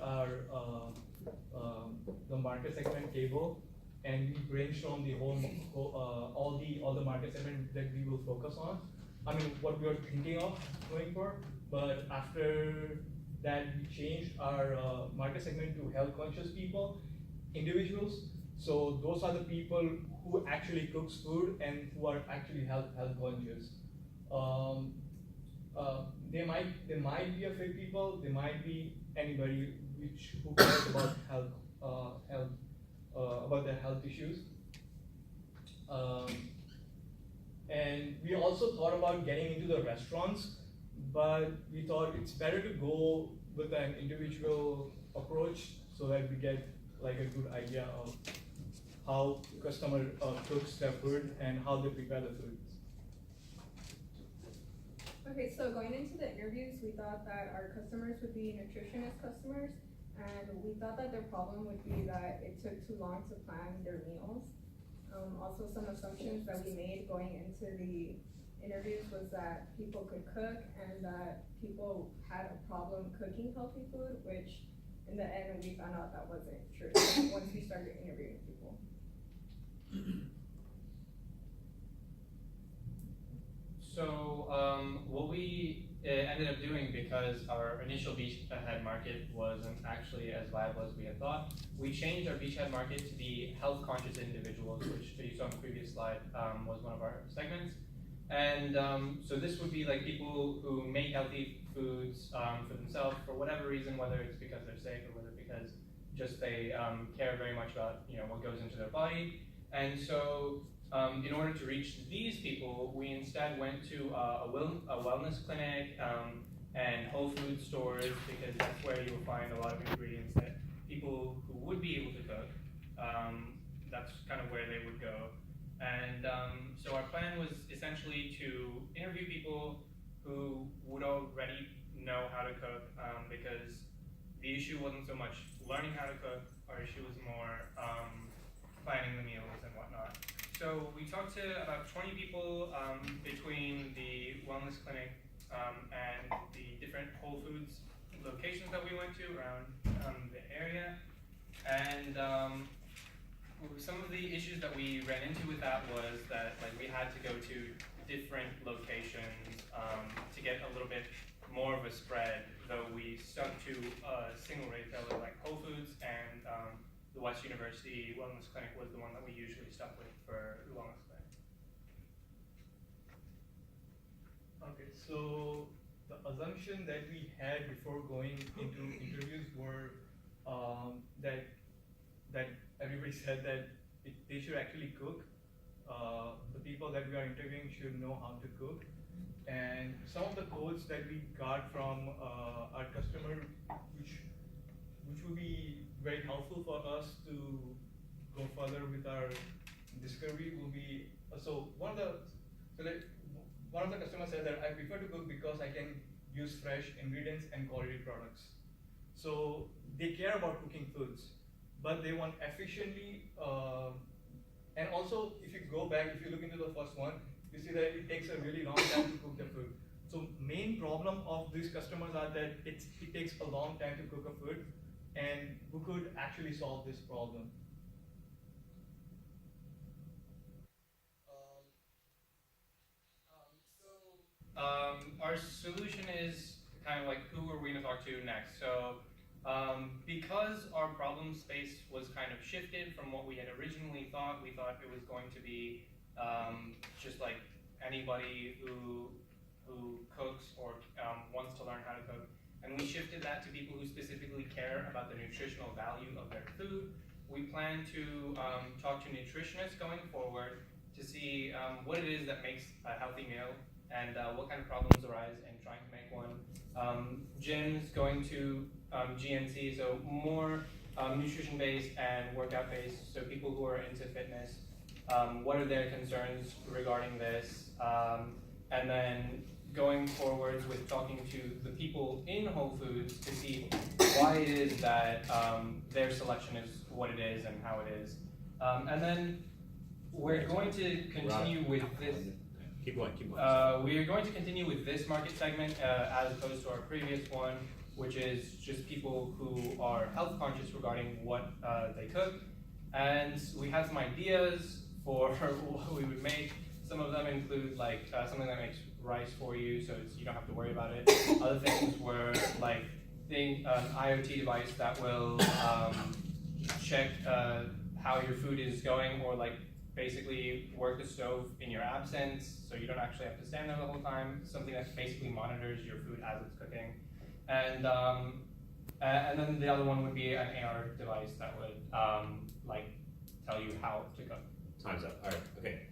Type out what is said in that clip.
our the market segment table, and we brainstorm the all the market segment that we will focus on. I mean, what we are thinking of going for, but after that we changed our market segment to health conscious people, individuals. So those are the people who actually cooks food and who are actually health conscious. Um, they might be a fit people. They might be anybody who cares about about their health issues. Um, and we also thought about getting into the restaurants, but we thought it's better to go with an individual approach so that we get like a good idea of how customer cooks their food and how they prepare the food. Okay, so going into the interviews, we thought that our customers would be nutritionist customers, and we thought that their problem would be that it took too long to plan their meals. Also, some assumptions that we made going into the interviews was that people could cook and that people had a problem cooking healthy food, which in the end we found out that wasn't true once we started interviewing people. So what we ended up doing, because our initial beachhead market wasn't actually as viable as we had thought, we changed our beachhead market to be health conscious individuals, which you saw on the previous slide was one of our segments. And so this would be like people who make healthy foods for themselves for whatever reason, whether it's because they're sick or whether because just they care very much about what goes into their body. And so in order to reach these people, we instead went to a wellness clinic and Whole Food stores, because that's where you will find a lot of ingredients that people who would be able to cook, that's kind of where they would go. And so our plan was essentially to interview people who would already know how to cook, because the issue wasn't so much learning how to cook, our issue was more planning the meals and whatnot. So we talked to about 20 people between the wellness clinic and the different Whole Foods locations that we went to around the area. And some of the issues that we ran into with that was that we had to go to different locations to get a little bit more of a spread, though we stuck to a single retailer like Whole Foods, and the West University Wellness Clinic was the one that we usually stuck with for the wellness clinic. Okay, so the assumption that we had before going into interviews were that everybody said that they should actually cook. The people that we are interviewing should know how to cook. And some of the codes that we got from our customer, which would be very helpful for us to go further with our discovery, will be one of the customers said that I prefer to cook because I can use fresh ingredients and quality products. So they care about cooking foods, but they want efficiently. And also, if you go back, if you look into the first one, you see that it takes a really long time to cook the food. So main problem of these customers are that it takes a long time to cook a food, and who could actually solve this problem? Our solution is kind of like, who are we going to talk to next? So because our problem space was kind of shifted from what we had originally thought, we thought it was going to be just like anybody who cooks or wants to learn how to cook. And we shifted that to people who specifically care about the nutritional value of their food. We plan to talk to nutritionists going forward to see what it is that makes a healthy meal and what kind of problems arise in trying to make one. Jim's going to GNC, so more nutrition-based and workout-based, so people who are into fitness. What are their concerns regarding this? And then going forwards with talking to the people in Whole Foods to see why it is that their selection is what it is and how it is. And then we're going to continue with this. Keep going. We are going to continue with this market segment as opposed to our previous one, which is just people who are health conscious regarding what they cook. And we had some ideas for what we would make. Some of them include like something that makes rice for you, so you don't have to worry about it. Other things were like an IoT device that will check how your food is going, or like basically work the stove in your absence, so you don't actually have to stand there the whole time. Something that basically monitors your food as it's cooking. And then the other one would be an AR device that would like tell you how to cook. Time's up. All right. Okay.